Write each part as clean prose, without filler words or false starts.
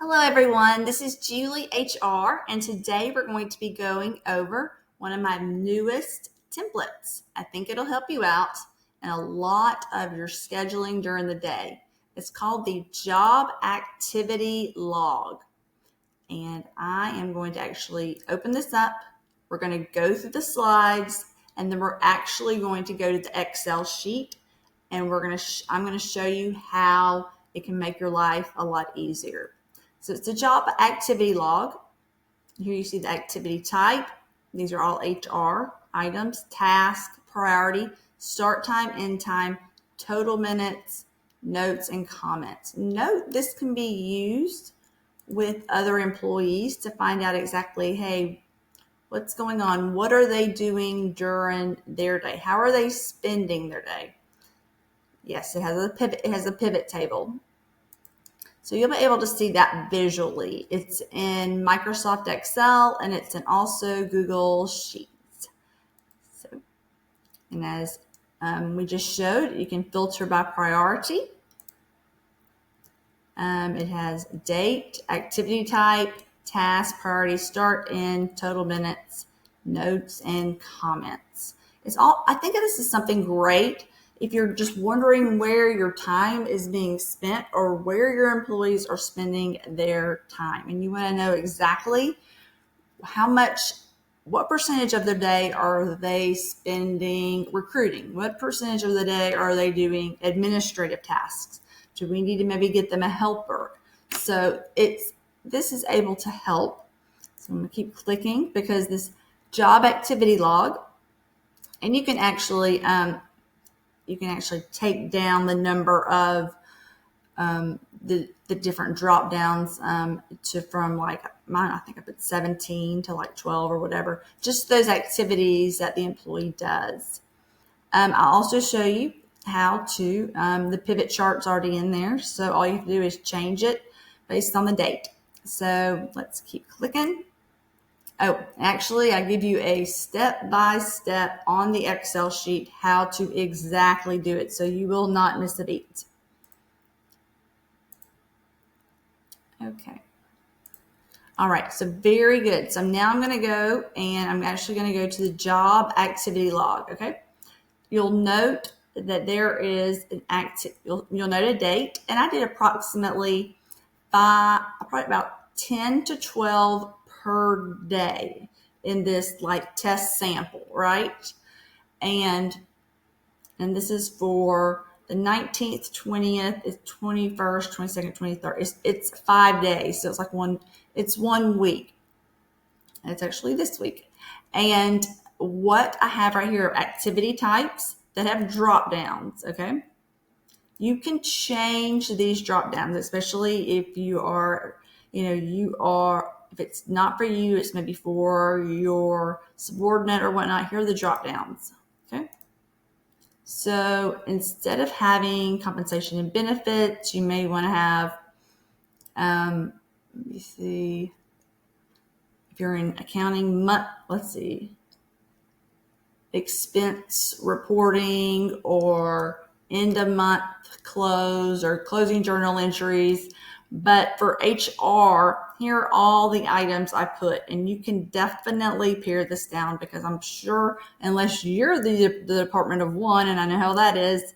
Hello everyone, this is Julie HR and today we're going to be going over one of my newest templates. I think it'll help you out in a lot of your scheduling during the day. It's called the Job Activity Log, and I am going to actually open this up. We're going to go through the slides and then we're actually going to go to the Excel sheet and I'm going to show you how it can make your life a lot easier. So it's a job activity log. Here you see the activity type. These are all HR items: task, priority, start time, end time, total minutes, notes, and comments. Note this can be used with other employees to find out exactly, hey, what's going on? What are they doing during their day? How are they spending their day? Yes, it has a pivot table. So you'll be able to see that visually. It's in Microsoft Excel and it's in also Google Sheets. So, and as we just showed, you can filter by priority. It has date, activity type, task, priority, start, end, total minutes, notes, and comments. I think this is something great if you're just wondering where your time is being spent or where your employees are spending their time. And you want to know exactly what percentage of their day are they spending recruiting? What percentage of the day are they doing administrative tasks? Do we need to maybe get them a helper? So this is able to help. So I'm going to keep clicking because this job activity log, and you can actually take down the number of the different drop downs from like mine. I think I put 17 to like 12 or whatever. Just those activities that the employee does. I'll also show you how to, the pivot chart's already in there. So all you have to do is change it based on the date. So let's keep clicking. Oh, actually, I give you a step-by-step on the Excel sheet how to exactly do it, so you will not miss a beat. Okay. All right, so very good. So now I'm going to go and I'm actually going to go to the job activity log, okay? You'll note that there is you'll note a date, and I did approximately probably about 10 to 12 per day in this like test sample, right? And this is for the 19th, 20th, 21st, 22nd, 23rd. It's 5 days. So it's 1 week. And it's actually this week. And what I have right here are activity types that have drop downs, okay? You can change these drop downs, especially if if it's not for you, it's maybe for your subordinate or whatnot. Here are the drop downs, okay? So instead of having compensation and benefits, you may want to have, let me see, if you're in accounting, let's see, expense reporting or end of month close or closing journal entries. But for HR, here are all the items I put, and you can definitely pare this down because I'm sure unless you're the department of one, and I know how that is,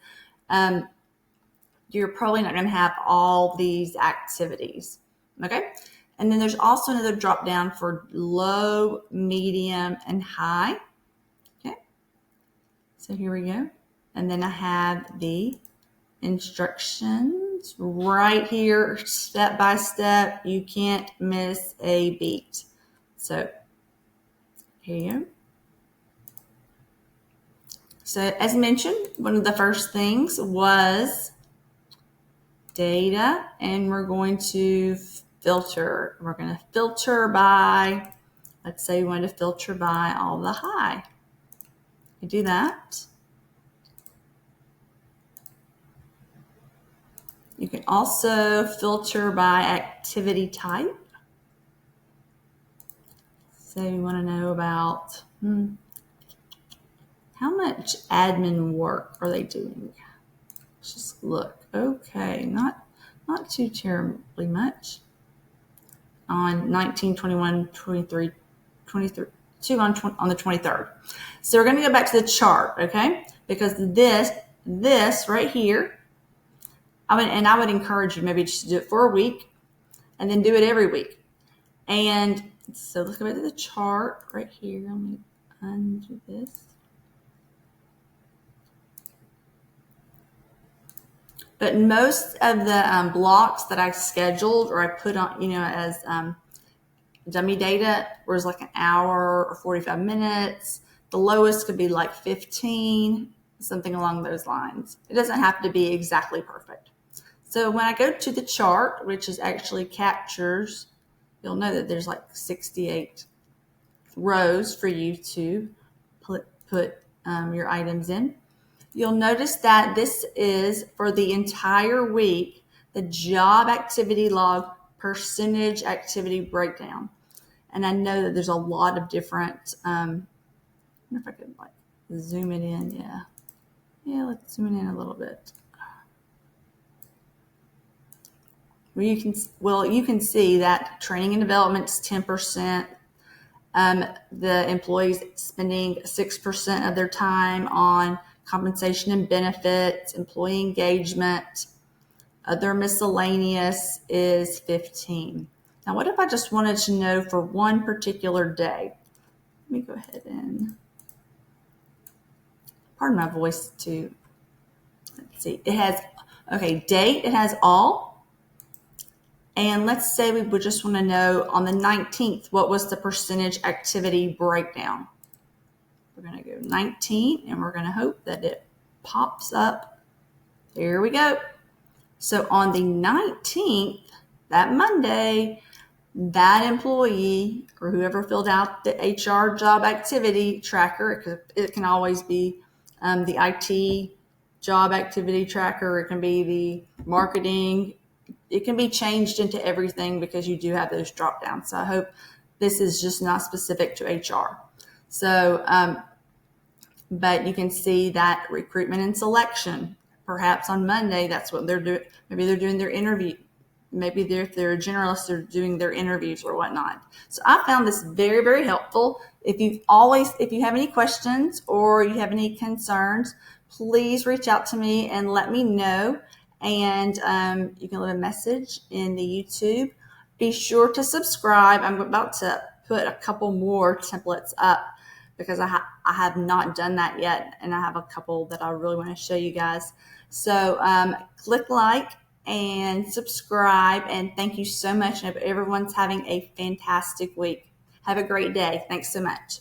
you're probably not going to have all these activities. Okay. And then there's also another drop down for low, medium, and high. Okay. So here we go. And then I have the instructions right here, step by step. You can't miss a beat. So here you go. So as mentioned, one of the first things was data, and we're going to filter. We're going to filter by, let's say we want to filter by all the high. You do that. You can also filter by activity type. So you want to know about how much admin work are they doing? Let's just look. Okay, not too terribly much. on 19, 21, 23, 23, 2 on the 23rd. So we're going to go back to the chart, okay? Because this right here, I would encourage you maybe just to do it for a week and then do it every week. And so let's go back to the chart right here. Let me undo this. But most of the blocks that I scheduled or I put on, as dummy data was like an hour or 45 minutes. The lowest could be like 15, something along those lines. It doesn't have to be exactly perfect. So when I go to the chart, which is actually captures, you'll know that there's like 68 rows for you to put your items in. You'll notice that this is for the entire week, the job activity log percentage activity breakdown. And I know that there's a lot of different, I wonder if I could like zoom it in. Yeah, let's zoom it in a little bit. You can see that training and development is 10%. The employees spending 6% of their time on compensation and benefits, employee engagement. Other miscellaneous is 15. Now, what if I just wanted to know for one particular day? Let me go ahead and, pardon my voice too. Let's see, it has, date, it has all. And let's say we would just want to know on the 19th, what was the percentage activity breakdown? We're going to go 19 and we're going to hope that it pops up. Here we go. So on the 19th, that Monday, that employee or whoever filled out the HR job activity tracker, it can always be the IT job activity tracker. It can be the marketing. It can be changed into everything because you do have those drop downs. So I hope this is just not specific to HR. So, but you can see that recruitment and selection, perhaps on Monday, that's what they're doing. Maybe they're doing their interview. Maybe if they're a generalist, they're doing their interviews or whatnot. So I found this very, very helpful. If you have any questions or you have any concerns, please reach out to me and let me know. And you can leave a message in the YouTube. Be sure to subscribe. I'm about to put a couple more templates up because I have not done that yet. And I have a couple that I really want to show you guys. So click like and subscribe. And thank you so much. And I hope everyone's having a fantastic week. Have a great day. Thanks so much.